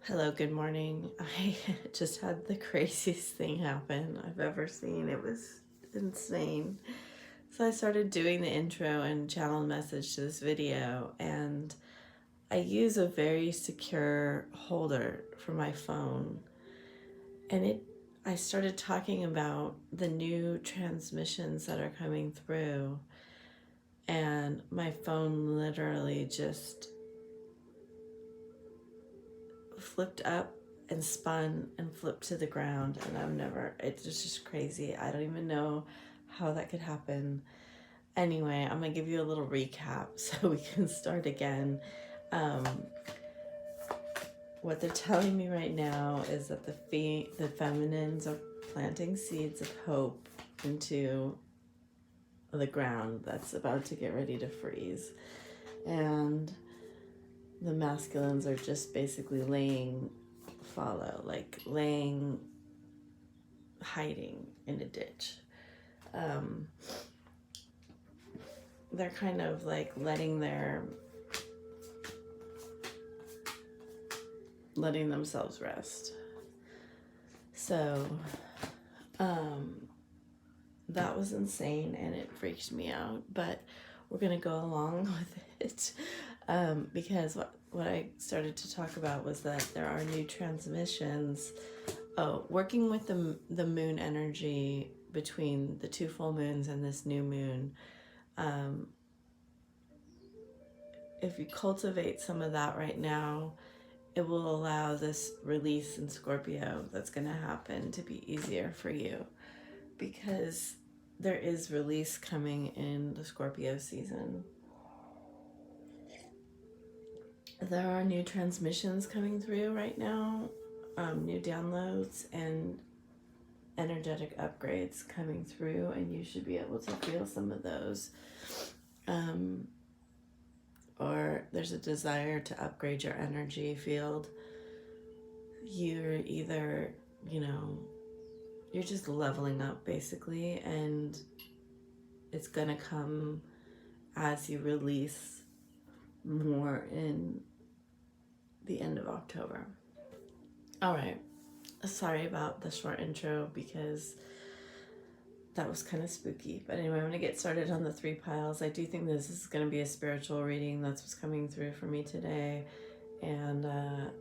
Hello, good morning. I just had the craziest thing happen I've ever seen. It was insane. So I started doing the intro and channel message to this video, and I use a very secure holder for my phone. And I started talking about the new transmissions that are coming through, and my phone literally just flipped up and spun and flipped to the ground, and it's just crazy. I don't even know how that could happen. Anyway, I'm gonna give you a little recap so we can start again. um, what they're telling me right now is that the feminines are planting seeds of hope into the ground that's about to get ready to freeze, and the masculines are just basically hiding in a ditch. They're kind of like letting themselves rest. So that was insane and it freaked me out, but we're gonna go along with it, because what I started to talk about was that there are new transmissions. Working with the moon energy between the two full moons and this new moon. If you cultivate some of that right now, it will allow this release in Scorpio that's going to happen to be easier for you, because there is release coming in the Scorpio season. There are new transmissions coming through right now, new downloads and energetic upgrades coming through, and you should be able to feel some of those. Or there's a desire to upgrade your energy field. You're either, you're just leveling up basically, and it's gonna come as you release more in the end of October. All right, sorry about the short intro because that was kind of spooky, but anyway, I'm gonna get started on the 3 piles. I do think this is gonna be a spiritual reading. That's what's coming through for me today, and I'm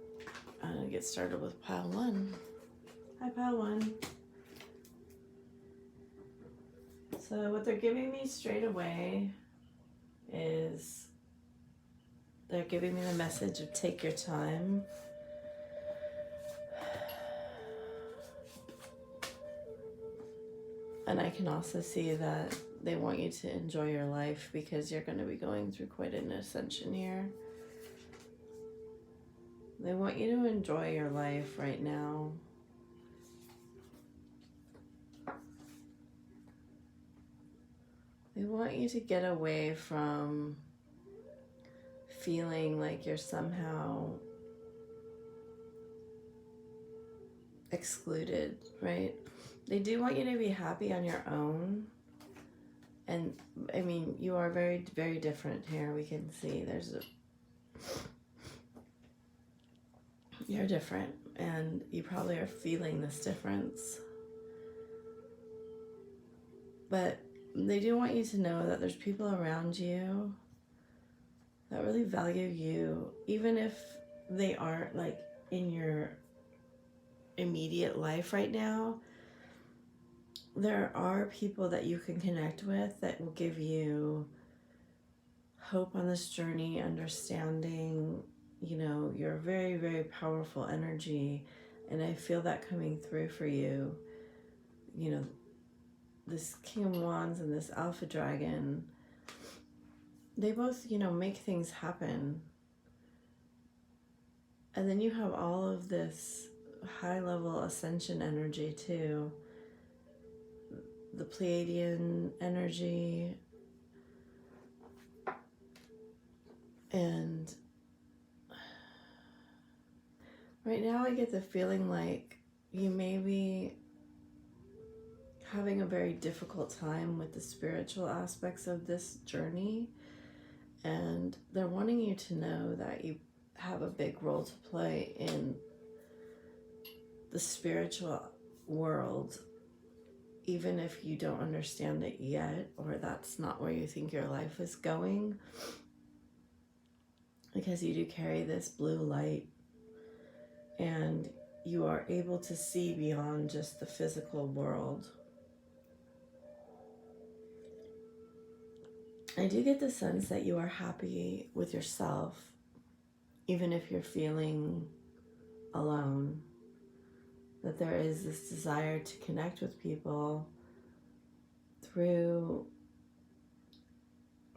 gonna get started with pile 1. Hi, pile 1. So what they're giving me straight away is they're giving me the message of take your time. And I can also see that they want you to enjoy your life because you're going to be going through quite an ascension here. They want you to enjoy your life right now. They want you to get away from feeling like you're somehow excluded, right? They do want you to be happy on your own. And I mean, you are very, very different here. We can see you're different, and you probably are feeling this difference. But they do want you to know that there's people around you that really value you, even if they aren't like in your immediate life right now. There are people that you can connect with that will give you hope on this journey, understanding. You're a very, very powerful energy, and I feel that coming through for you. This King of Wands and this Alpha Dragon, they both, make things happen. And then you have all of this high-level ascension energy too. The Pleiadian energy, and right now I get the feeling like you may be having a very difficult time with the spiritual aspects of this journey, and they're wanting you to know that you have a big role to play in the spiritual world, even if you don't understand it yet, or that's not where you think your life is going, because you do carry this blue light and you are able to see beyond just the physical world. I do get the sense that you are happy with yourself, even if you're feeling alone, that there is this desire to connect with people through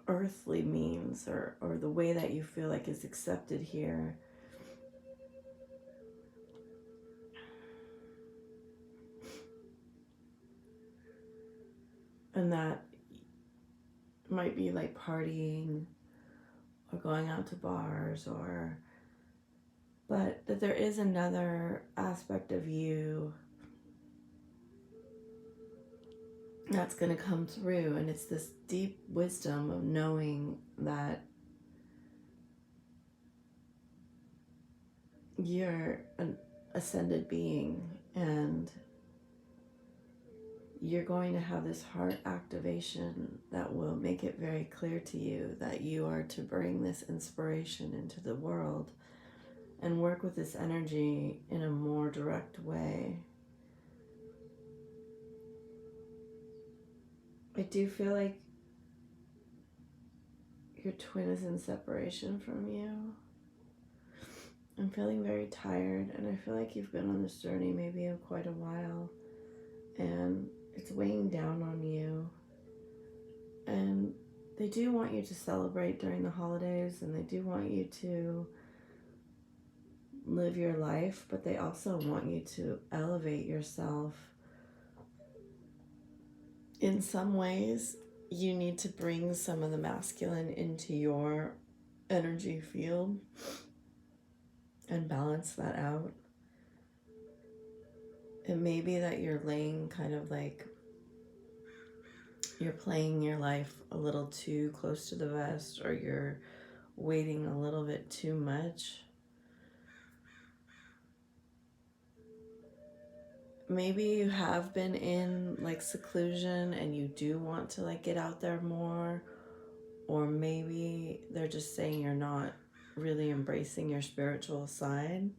earthly means, or the way that you feel like is accepted here. And that might be like partying or going out to bars, but that there is another aspect of you that's going to come through, and it's this deep wisdom of knowing that you're an ascended being, and you're going to have this heart activation that will make it very clear to you that you are to bring this inspiration into the world and work with this energy in a more direct way. I do feel like your twin is in separation from you. I'm feeling very tired, and I feel like you've been on this journey maybe in quite a while, and it's weighing down on you. And they do want you to celebrate during the holidays, and they do want you to live your life, but they also want you to elevate yourself. In some ways, you need to bring some of the masculine into your energy field and balance that out. It may be that you're laying kind of like you're playing your life a little too close to the vest, or you're waiting a little bit too much. Maybe you have been in like seclusion and you do want to like get out there more, or maybe they're just saying you're not really embracing your spiritual side.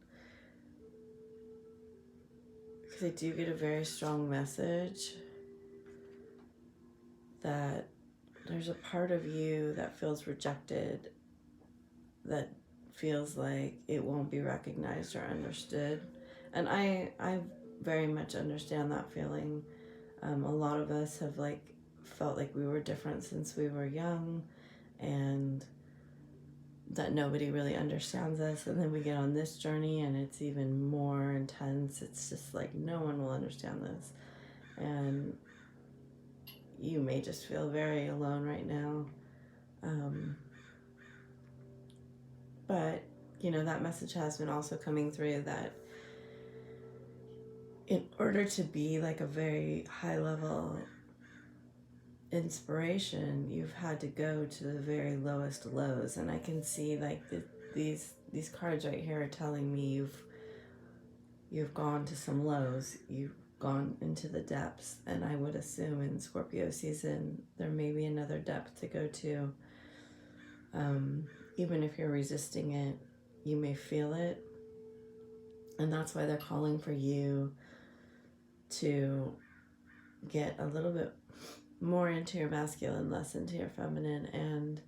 Because I do get a very strong message that there's a part of you that feels rejected, that feels like it won't be recognized or understood. And I very much understand that feeling. A lot of us have like felt like we were different since we were young, and that nobody really understands us, and then we get on this journey and it's even more intense. It's just like no one will understand this, and you may just feel very alone right now. But you know, that message has been also coming through that in order to be like a very high level inspiration, you've had to go to the very lowest lows. And I can see like these cards right here are telling me you've gone to some lows, you've gone into the depths, and I would assume in Scorpio season there may be another depth to go to. Even if you're resisting it, you may feel it, and that's why they're calling for you to get a little bit more into your masculine, less into your feminine, and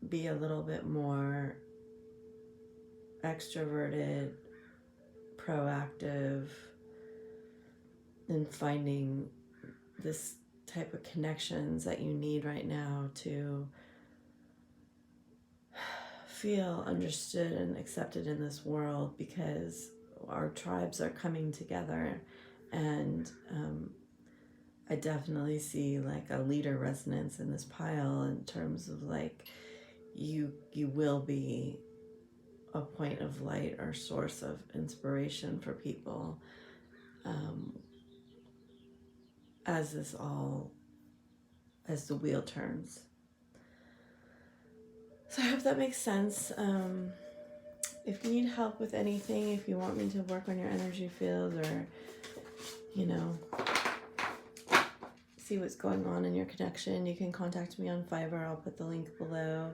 be a little bit more extroverted, proactive in finding this type of connections that you need right now to feel understood and accepted in this world, because our tribes are coming together. And I definitely see like a leader resonance in this pile, in terms of like you will be a point of light or source of inspiration for people as the wheel turns. So I hope that makes sense. if you need help with anything, if you want me to work on your energy field or, you know, see what's going on in your connection, you can contact me on Fiverr. I'll put the link below.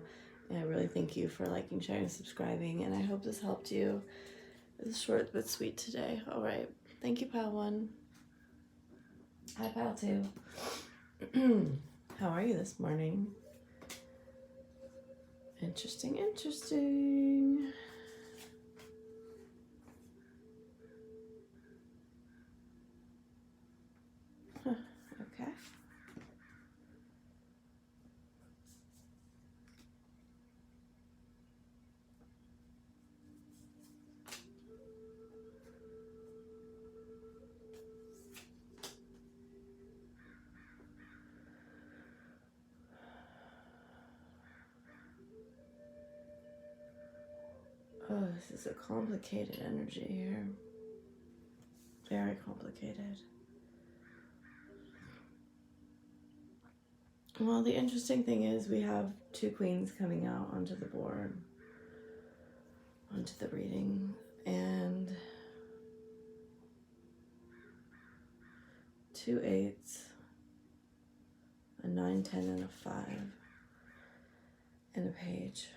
And I really thank you for liking, sharing, subscribing, and I hope this helped you. It's short but sweet today. All right. Thank you, Pal 1. Hi, Pal 2. How are you this morning? Interesting, interesting. Huh, okay. Oh, this is a complicated energy here. Very complicated. Well, the interesting thing is we have 2 queens coming out onto the board, onto the reading, and 2 8s, a 9, 10, and a 5, and a page.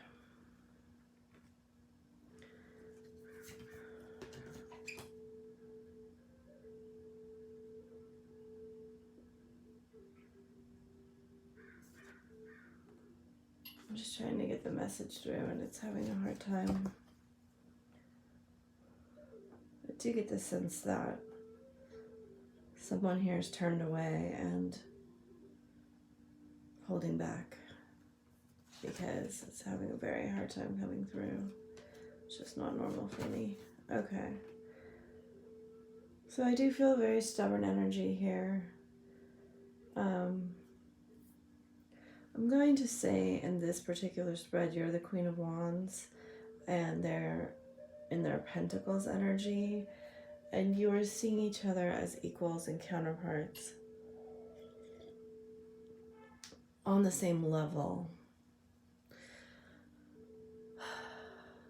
I'm just trying to get the message through and it's having a hard time. I do get the sense that someone here is turned away and holding back because it's having a very hard time coming through. It's just not normal for me. Okay. So I do feel a very stubborn energy here. I'm going to say in this particular spread, you're the Queen of Wands and they're in their Pentacles energy, and you are seeing each other as equals and counterparts on the same level.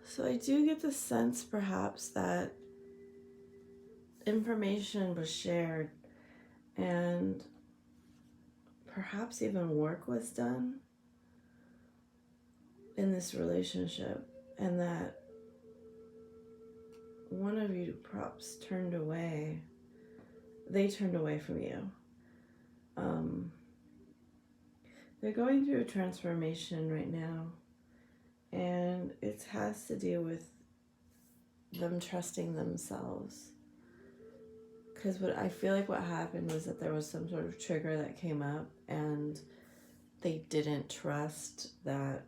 So I do get the sense perhaps that information was shared and perhaps even work was done in this relationship, and that one of you perhaps turned away. They turned away from you. They're going through a transformation right now, and it has to do with them trusting themselves. Because what I feel like what happened was that there was some sort of trigger that came up and they didn't trust that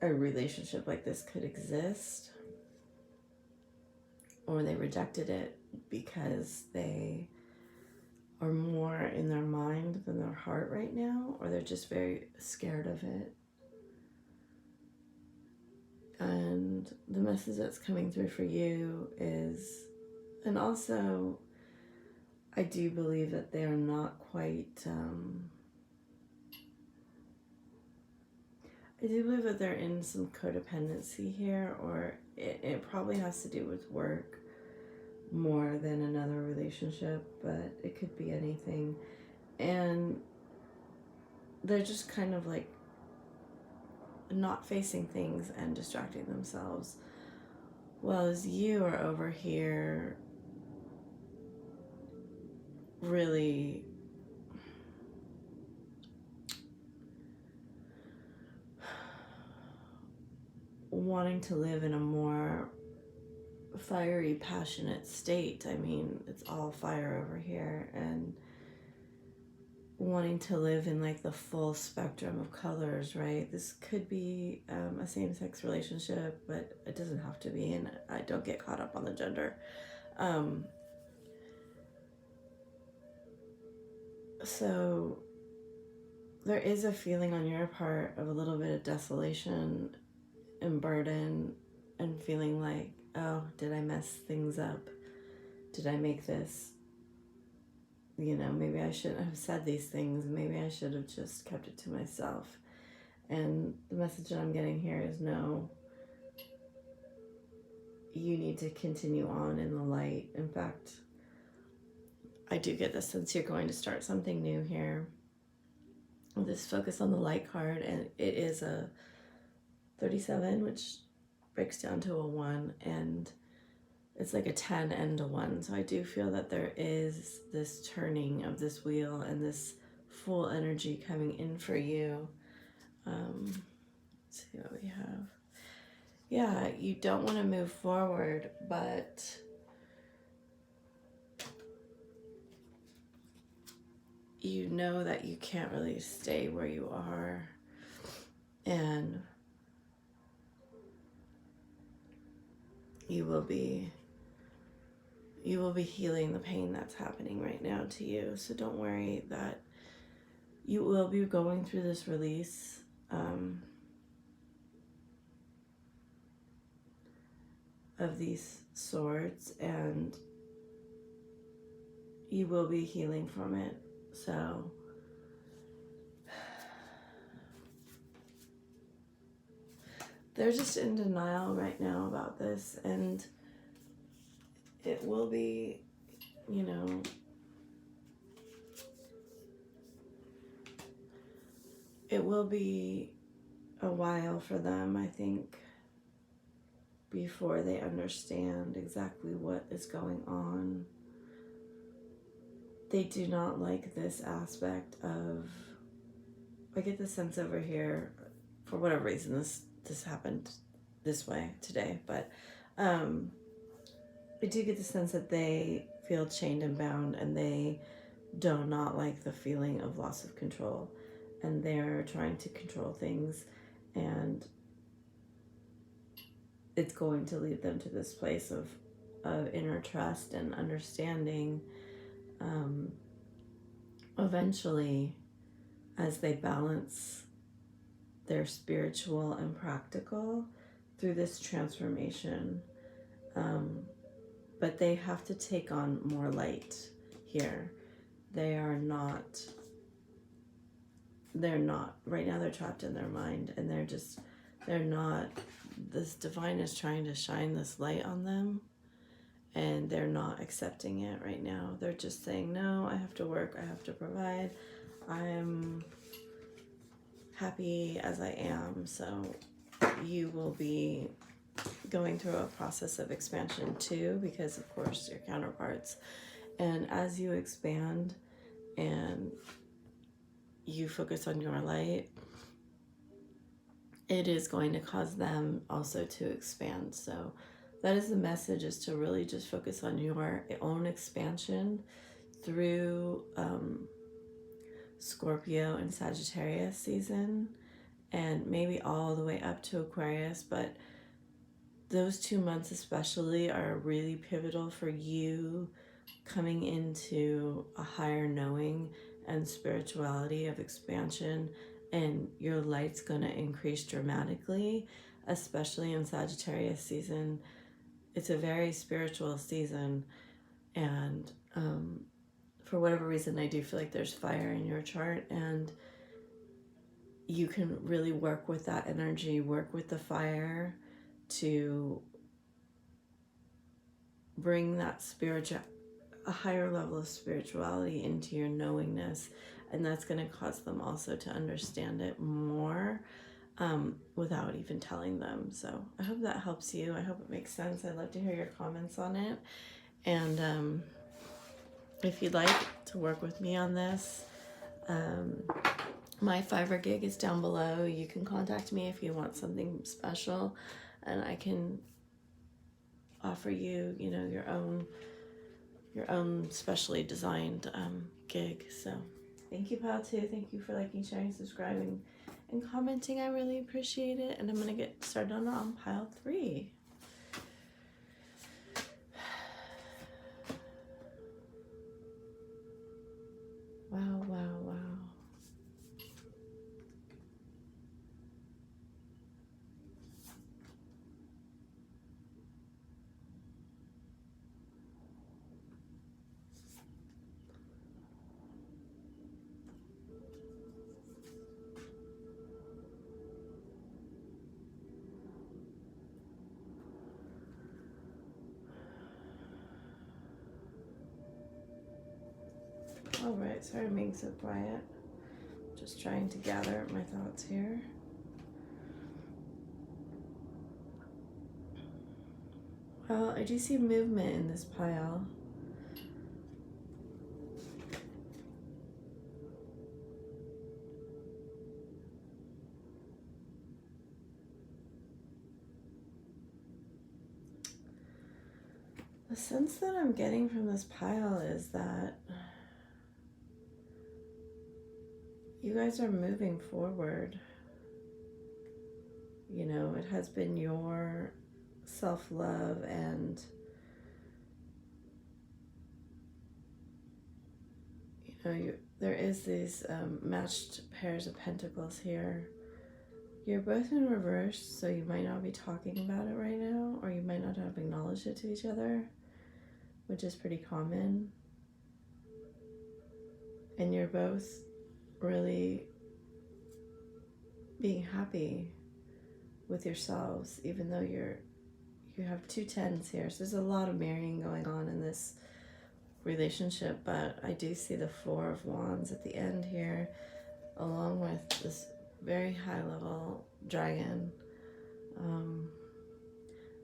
a relationship like this could exist, or they rejected it because they are more in their mind than their heart right now, or they're just very scared of it. And the message that's coming through for you is, and also I do believe that they are not quite, I do believe that they're in some codependency here, or it probably has to do with work more than another relationship, but it could be anything. And they're just kind of like not facing things and distracting themselves, while as you are over here really wanting to live in a more fiery, passionate state. I mean, it's all fire over here, and wanting to live in like the full spectrum of colors, right? This could be a same-sex relationship, but it doesn't have to be, and I don't get caught up on the gender. So there is a feeling on your part of a little bit of desolation and burden, and feeling like, oh, did I mess things up? Did I make this, maybe I shouldn't have said these things. Maybe I should have just kept it to myself. And the message that I'm getting here is no, you need to continue on in the light. In fact, I do get the sense you're going to start something new here. This focus on the light card, and it is a 37, which breaks down to a 1, and it's like a 10 and a 1. So I do feel that there is this turning of this wheel and this full energy coming in for you. Let's see what we have. Yeah, you don't want to move forward, but you know that you can't really stay where you are. And you will be healing the pain that's happening right now to you. So don't worry, that you will be going through this release. Of these swords, and you will be healing from it. So they're just in denial right now about this, and it will be, you know, it will be a while for them, I think, before they understand exactly what is going on. They do not like this aspect of, I get the sense over here, for whatever reason this happened this way today, but I do get the sense that they feel chained and bound, and they do not like the feeling of loss of control, and they're trying to control things, and it's going to lead them to this place of inner trust and understanding. Eventually, as they balance their spiritual and practical through this transformation, but they have to take on more light here. They're not, right now they're trapped in their mind, and they're not, this divine is trying to shine this light on them, and they're not accepting it right now. They're just saying, no, I have to work, I have to provide, I'm happy as I am. So you will be going through a process of expansion too, because of course your counterparts, and as you expand and you focus on your light, it is going to cause them also to expand. So that is the message, is to really just focus on your own expansion through Scorpio and Sagittarius season, and maybe all the way up to Aquarius. But those 2 months especially are really pivotal for you coming into a higher knowing and spirituality of expansion, and your light's going to increase dramatically, especially in Sagittarius season. It's a very spiritual season, and for whatever reason, I do feel like there's fire in your chart, and you can really work with that energy, work with the fire to bring that a higher level of spirituality into your knowingness, and that's going to cause them also to understand it more without even telling them. So I hope that helps you. I hope it makes sense. I'd love to hear your comments on it, and if you'd like to work with me on this, my Fiverr gig is down below. You can contact me if you want something special, and I can offer you, you know, your own specially designed gig. So thank you, pal, too. Thank you for liking, sharing, subscribing, and commenting. I really appreciate it. And I'm gonna get started on pile 3. Wow, wow, wow. Alright, sorry I'm being so quiet. Just trying to gather my thoughts here. Well, I do see movement in this pile. The sense that I'm getting from this pile is that you guys are moving forward. You know, it has been your self-love and, you know, there is these matched pairs of pentacles here. You're both in reverse, so you might not be talking about it right now, or you might not have acknowledged it to each other, which is pretty common. And you're both really being happy with yourselves, even though you have 2 10s here. So there's a lot of marrying going on in this relationship, but I do see the 4 of Wands at the end here, along with this very high level dragon.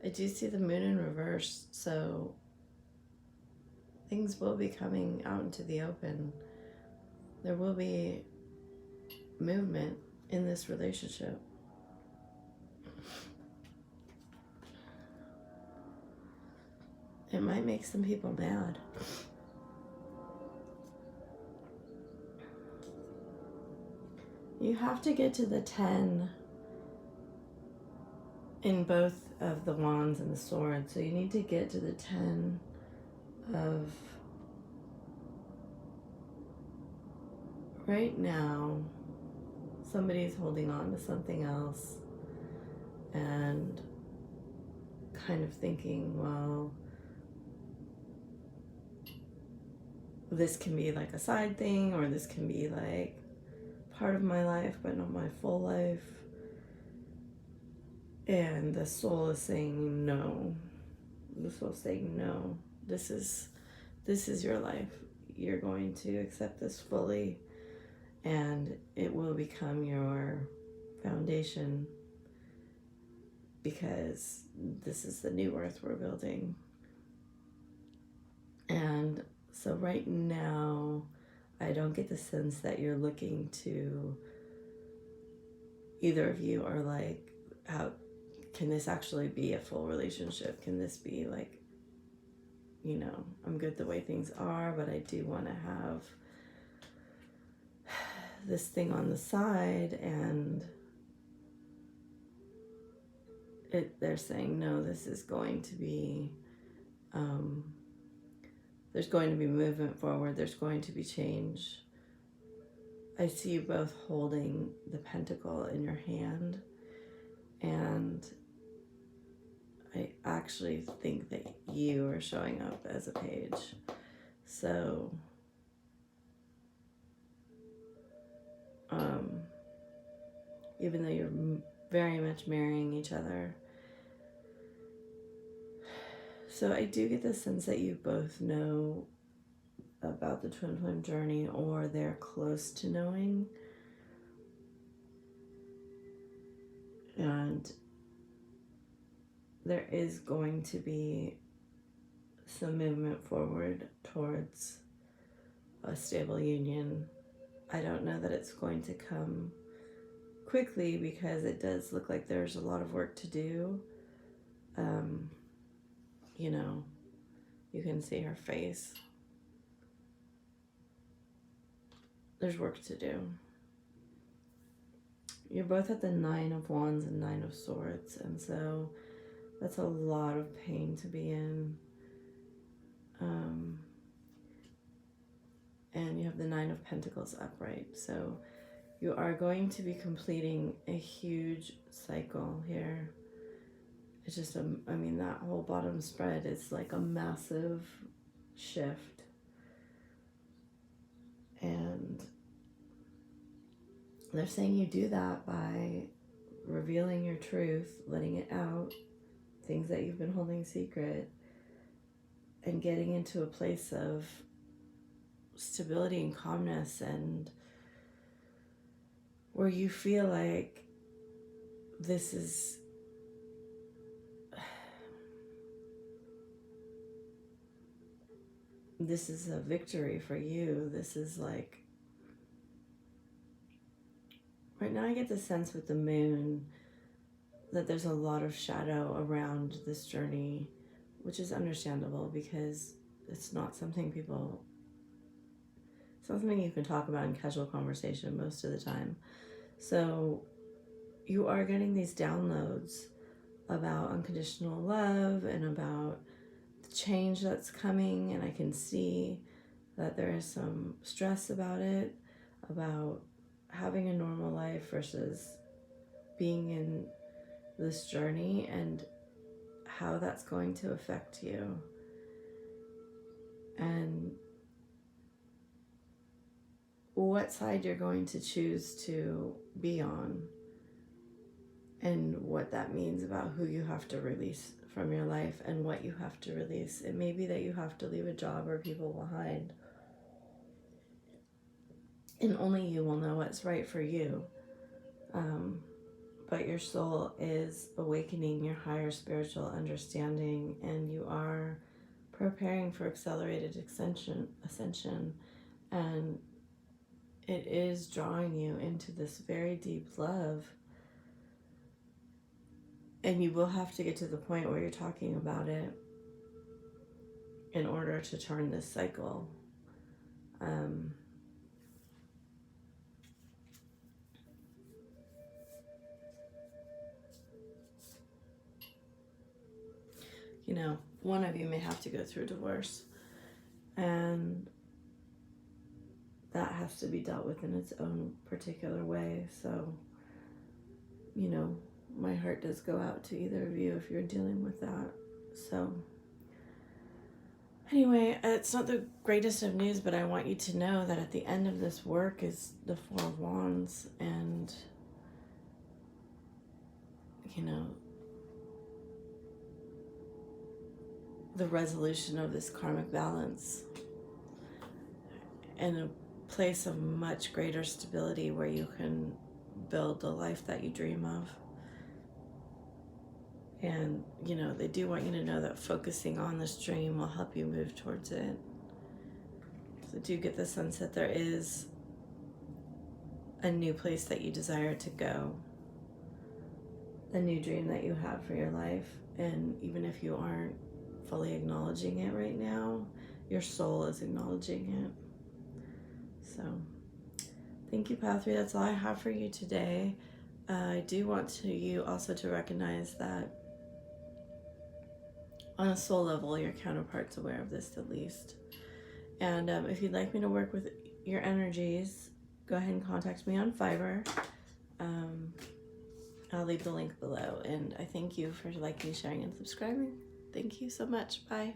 I do see the moon in reverse, so things will be coming out into the open. There will be movement in this relationship. It might make some people mad. You have to get to the 10 in both of the wands and the sword. So you need to get to the 10 of right now. Somebody's holding on to something else and kind of thinking, well, this can be like a side thing, or this can be like part of my life but not my full life. And the soul is saying no. The soul is saying no. This is your life. You're going to accept this fully, and it will become your foundation, because this is the new earth we're building. And so right now, I don't get the sense that you're looking to, either of you are like, how can this actually be a full relationship? Can this be like, you know, I'm good the way things are, but I do want to have this thing on the side. And they're saying, no, this is going to be, there's going to be movement forward. There's going to be change. I see you both holding the pentacle in your hand, and I actually think that you are showing up as a page. So, even though you're very much marrying each other, so I do get the sense that you both know about the twin flame journey, or they're close to knowing. And there is going to be some movement forward towards a stable union. I don't know that it's going to come quickly, because it does look like there's a lot of work to do. You know, you can see her face. There's work to do. You're both at the 9 of Wands and 9 of Swords, and so that's a lot of pain to be in. And you have the 9 of Pentacles upright, so you are going to be completing a huge cycle here. It's just, I mean, that whole bottom spread is like a massive shift. And they're saying you do that by revealing your truth, letting it out, things that you've been holding secret, and getting into a place of stability and calmness, and where you feel like this is a victory for you. This is like, right now I get the sense with the moon that there's a lot of shadow around this journey, which is understandable because it's not something you can talk about in casual conversation most of the time. So you are getting these downloads about unconditional love and about the change that's coming, and I can see that there is some stress about it, about having a normal life versus being in this journey, and how that's going to affect you, and what side you're going to choose to be on, and what that means about who you have to release from your life and what you have to release. It may be that you have to leave a job or people behind, and only you will know what's right for you. But your soul is awakening your higher spiritual understanding, and you are preparing for accelerated ascension, and it is drawing you into this very deep love. And you will have to get to the point where you're talking about it in order to turn this cycle. You know, one of you may have to go through divorce, and that has to be dealt with in its own particular way. So, you know, my heart does go out to either of you if you're dealing with that. So anyway, it's not the greatest of news, but I want you to know that at the end of this work is the Four of Wands, and, you know, the resolution of this karmic balance, and a place of much greater stability where you can build the life that you dream of. And, you know, they do want you to know that focusing on this dream will help you move towards it. So do get the sense that there is a new place that you desire to go, a new dream that you have for your life. And even if you aren't fully acknowledging it right now, your soul is acknowledging it. So thank you, Path 3. That's all I have for you today. I do want you also to recognize that on a soul level, your counterpart's aware of this at least. And if you'd like me to work with your energies, go ahead and contact me on Fiverr. I'll leave the link below. And I thank you for liking, sharing, and subscribing. Thank you so much. Bye.